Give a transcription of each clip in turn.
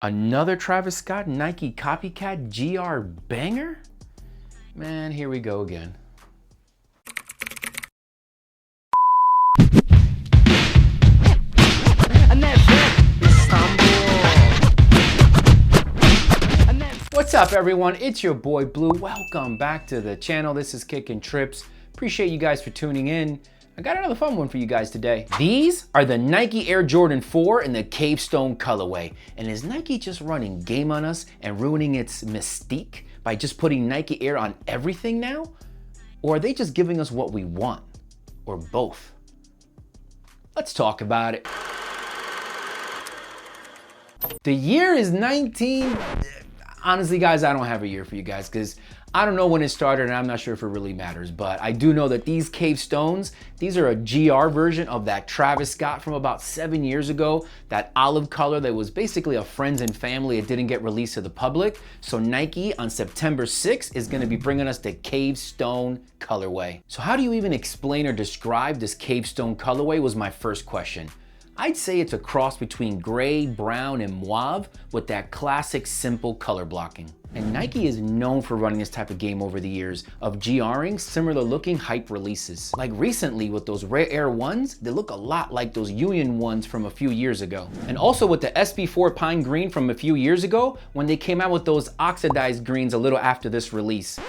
Another Travis Scott Nike copycat GR banger? Man, here we go again. What's up everyone? It's your boy Blue. Welcome back to the channel. This is Kickin' Trips. Appreciate you guys for tuning in. I got another fun one for you guys today. These are the Nike Air Jordan 4 in the Cave Stone colorway. And is Nike just running game on us and ruining its mystique by just putting Nike Air on everything now? Or are they just giving us what we want? Or both? Let's talk about it. The year is 19... Honestly, guys, I don't have a year for you guys because I don't know when it started and I'm not sure if it really matters, but I do know that these Cave Stones, these are a GR version of that Travis Scott from about 7 years ago, that olive color that was basically a friends and family. It didn't get released to the public. So Nike on September 6th is going to be bringing us the Cave Stone colorway. So how do you even explain or describe this Cave Stone colorway was my first question. I'd say it's a cross between gray, brown, and mauve with that classic simple color blocking. And Nike is known for running this type of game over the years of GRing similar looking hype releases. Like recently with those Rare Air ones, they look a lot like those Union ones from a few years ago. And also with the SB4 Pine Green from a few years ago when they came out with those oxidized greens a little after this release.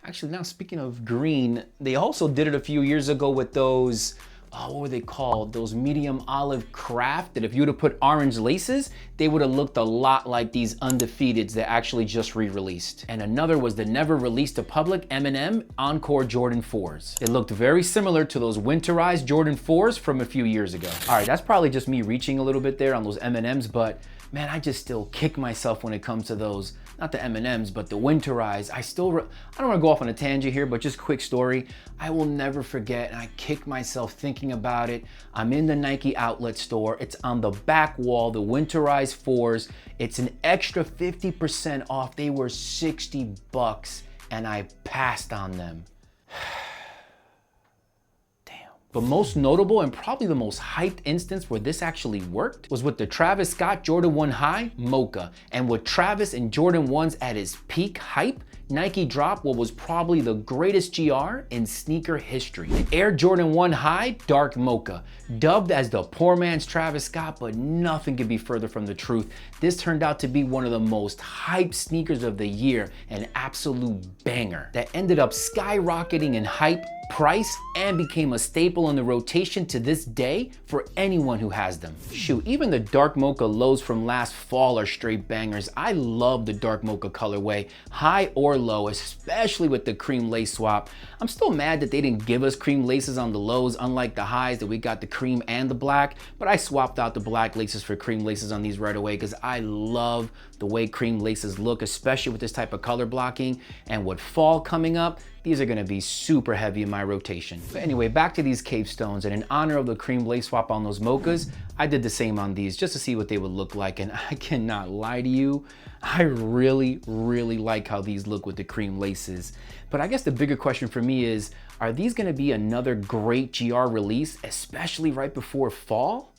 Actually, now speaking of green, they also did it a few years ago with those what were they called? Those medium olive craft that if you would have put orange laces, they would have looked a lot like these Undefeateds that actually just re-released. And another was the never released to public M&M Encore Jordan 4s. It looked very similar to those winterized Jordan 4s from a few years ago. All right, that's probably just me reaching a little bit there on those M&Ms, but man, I just still kick myself when it comes to those, not the M&Ms, but the winterized. I don't want to go off on a tangent here, but just quick story. I will never forget, and I kick myself thinking about it. I'm in the Nike outlet store. It's on the back wall, the winterized 4s. It's an extra 50% off. They were 60 bucks, and I passed on them. But most notable and probably the most hyped instance where this actually worked was with the Travis Scott Jordan 1 High Mocha. And with Travis and Jordan 1s at his peak hype, Nike dropped what was probably the greatest GR in sneaker history. The Air Jordan 1 High Dark Mocha. Dubbed as the poor man's Travis Scott, but nothing could be further from the truth. This turned out to be one of the most hyped sneakers of the year, an absolute banger that ended up skyrocketing in hype, price, and became a staple in the rotation to this day for anyone who has them. Shoot, even the Dark Mocha lows from last fall are straight bangers. I love the Dark Mocha colorway, high or low, especially with the cream lace swap. I'm still mad that they didn't give us cream laces on the lows, unlike the highs that we got the cream and the black, but I swapped out the black laces for cream laces on these right away because I love the way cream laces look, especially with this type of color blocking. And with fall coming up, these are gonna be super heavy in my rotation. But anyway, back to these Cave Stones, and in honor of the cream lace swap on those mochas, I did the same on these just to see what they would look like. And I cannot lie to you, I really, really like how these look with the cream laces. But I guess the bigger question for me is, are these gonna be another great GR release, especially right before fall?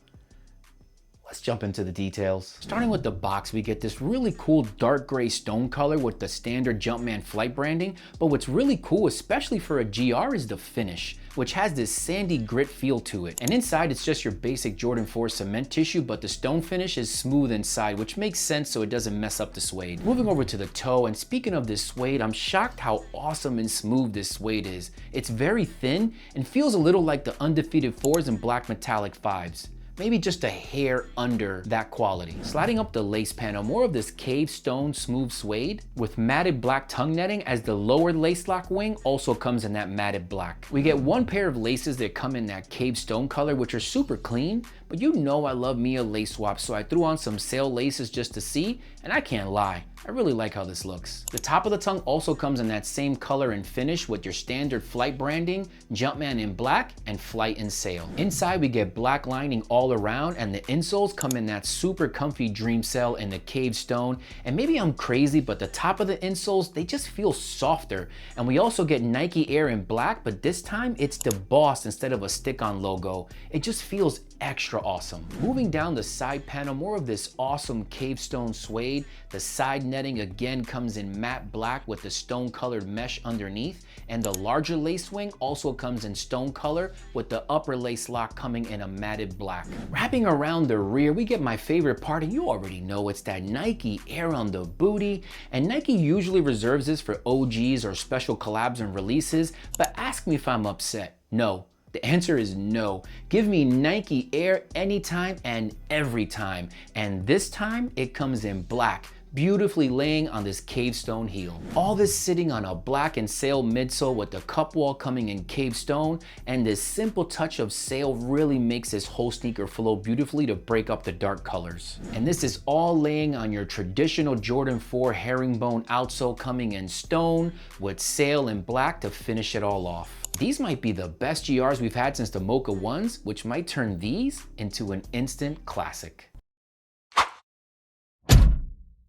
Let's jump into the details. Starting with the box, we get this really cool dark gray stone color with the standard Jumpman flight branding. But what's really cool, especially for a GR, is the finish, which has this sandy grit feel to it. And inside, it's just your basic Jordan 4 cement tissue, but the stone finish is smooth inside, which makes sense so it doesn't mess up the suede. Moving over to the toe, and speaking of this suede, I'm shocked how awesome and smooth this suede is. It's very thin and feels a little like the Undefeated 4s and black metallic 5s. Maybe just a hair under that quality. Sliding up the lace panel, more of this Cave Stone smooth suede with matted black tongue netting, as the lower lace lock wing also comes in that matted black. We get one pair of laces that come in that Cave Stone color, which are super clean, but you know I love me a lace swap, so I threw on some sale laces just to see, and I can't lie, I really like how this looks. The top of the tongue also comes in that same color and finish with your standard flight branding, Jumpman in black and Flight in sail. Inside we get black lining all around, and the insoles come in that super comfy Dream Cell in the Cave Stone. And maybe I'm crazy, but the top of the insoles, they just feel softer. And we also get Nike Air in black, but this time it's the Boss instead of a stick-on logo. It just feels extra awesome. Moving down the side panel, more of this awesome cave stone suede. The side netting again comes in matte black with the stone colored mesh underneath, and the larger lace wing also comes in stone color with the upper lace lock coming in a matted black. Wrapping around the rear, we get my favorite part, and you already know it's that Nike Air on the booty. And Nike usually reserves this for OGs or special collabs and releases, but ask me if I'm upset. No. The answer is no. Give me Nike Air anytime and every time. And this time it comes in black, beautifully laying on this cave stone heel. All this sitting on a black and sail midsole with the cup wall coming in cave stone, and this simple touch of sail really makes this whole sneaker flow beautifully to break up the dark colors. And this is all laying on your traditional Jordan 4 herringbone outsole coming in stone with sail in black to finish it all off. These might be the best GRs we've had since the Mocha 1s, which might turn these into an instant classic.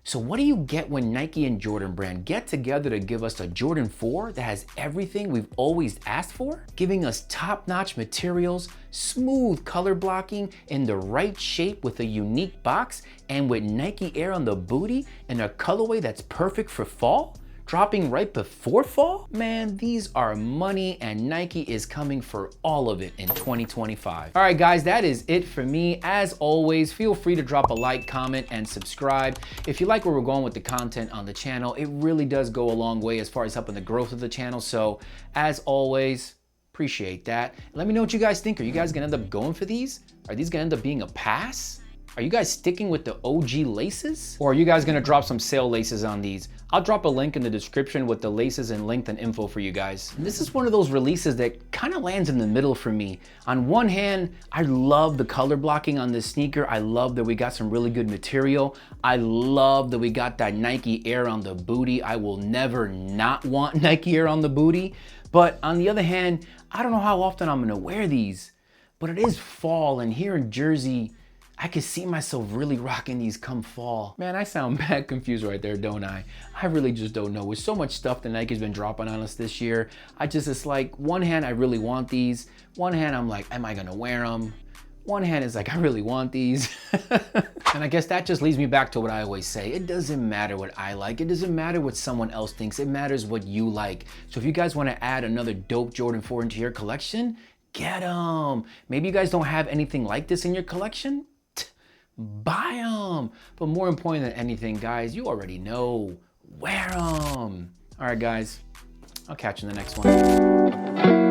So what do you get when Nike and Jordan Brand get together to give us a Jordan 4 that has everything we've always asked for? Giving us top-notch materials, smooth color blocking in the right shape with a unique box, and with Nike Air on the booty in a colorway that's perfect for fall? Dropping right before fall? Man, these are money, and Nike is coming for all of it in 2025. All right, guys, that is it for me. As always, feel free to drop a like, comment, and subscribe. If you like where we're going with the content on the channel, it really does go a long way as far as helping the growth of the channel. So as always, appreciate that. Let me know what you guys think. Are you guys gonna end up going for these? Are these gonna end up being a pass? Are you guys sticking with the OG laces? Or are you guys gonna drop some sale laces on these? I'll drop a link in the description with the laces and length and info for you guys. And this is one of those releases that kind of lands in the middle for me. On one hand, I love the color blocking on this sneaker. I love that we got some really good material. I love that we got that Nike Air on the booty. I will never not want Nike Air on the booty. But on the other hand, I don't know how often I'm gonna wear these, but it is fall, and here in Jersey, I could see myself really rocking these come fall. Man, I sound bad confused right there, don't I? I really just don't know. With so much stuff that Nike's been dropping on us this year, it's like, one hand, I really want these. One hand, I'm like, am I gonna wear them? One hand is like, I really want these. And I guess that just leads me back to what I always say. It doesn't matter what I like. It doesn't matter what someone else thinks. It matters what you like. So if you guys wanna add another dope Jordan 4 into your collection, get them. Maybe you guys don't have anything like this in your collection. Buy them. But more important than anything, guys, you already know, wear them. All right, guys, I'll catch you in the next one.